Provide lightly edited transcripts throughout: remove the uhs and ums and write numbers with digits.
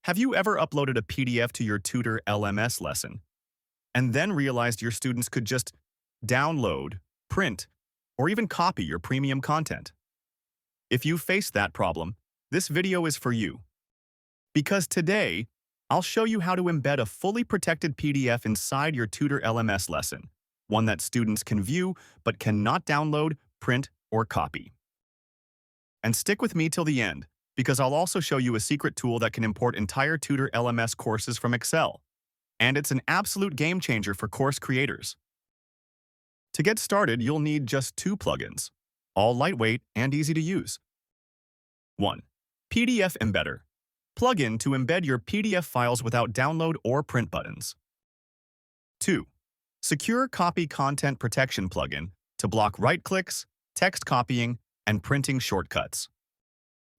Have you ever uploaded a PDF to your Tutor LMS lesson and then realized your students could just download, print, or even copy your premium content? If you faced that problem, this video is for you. Because today, I'll show you how to embed a fully protected PDF inside your Tutor LMS lesson, one that students can view but cannot download, print, or copy. And stick with me till the end, because I'll also show you a secret tool that can import entire Tutor LMS courses from Excel. And it's an absolute game changer for course creators. To get started, you'll need just two plugins, all lightweight and easy to use. 1. PDF Embedder. Plugin to embed your PDF files without download or print buttons. 2. Secure Copy Content Protection plugin to block right-clicks, text copying, and printing shortcuts.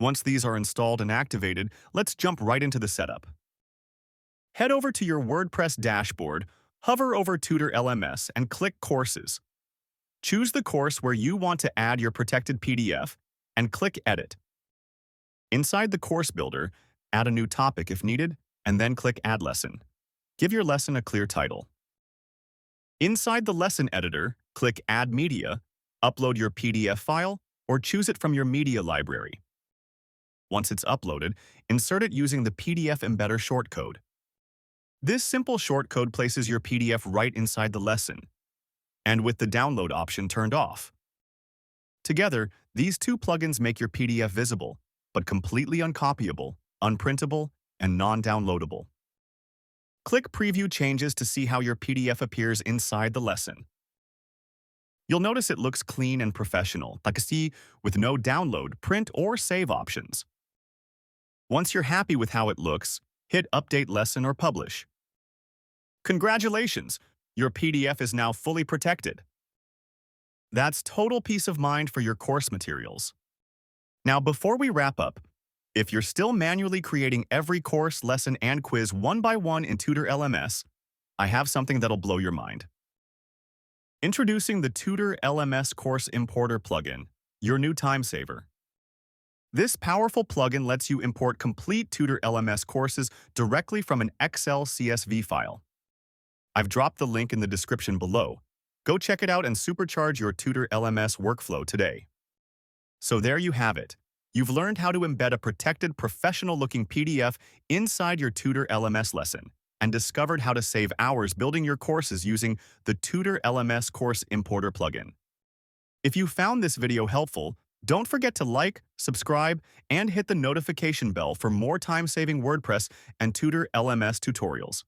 Once these are installed and activated, let's jump right into the setup. Head over to your WordPress dashboard, hover over Tutor LMS, and click Courses. Choose the course where you want to add your protected PDF, and click Edit. Inside the course builder, add a new topic if needed, and then click Add Lesson. Give your lesson a clear title. Inside the lesson editor, click Add Media, upload your PDF file, or choose it from your media library. Once it's uploaded, insert it using the PDF Embedder shortcode. This simple shortcode places your PDF right inside the lesson, and with the download option turned off. Together, these two plugins make your PDF visible, but completely uncopyable, unprintable, and non-downloadable. Click Preview Changes to see how your PDF appears inside the lesson. You'll notice it looks clean and professional, like a C, with no download, print, or save options. Once you're happy with how it looks, hit Update Lesson or Publish. Congratulations! Your PDF is now fully protected. That's total peace of mind for your course materials. Now, before we wrap up, if you're still manually creating every course, lesson, and quiz one by one in Tutor LMS, I have something that'll blow your mind. Introducing the Tutor LMS Course Importer plugin, your new time saver. This powerful plugin lets you import complete Tutor LMS courses directly from an Excel CSV file. I've dropped the link in the description below. Go check it out and supercharge your Tutor LMS workflow today. So there you have it. You've learned how to embed a protected, professional-looking PDF inside your Tutor LMS lesson and discovered how to save hours building your courses using the Tutor LMS Course Importer plugin. If you found this video helpful, don't forget to like, subscribe, and hit the notification bell for more time-saving WordPress and Tutor LMS tutorials.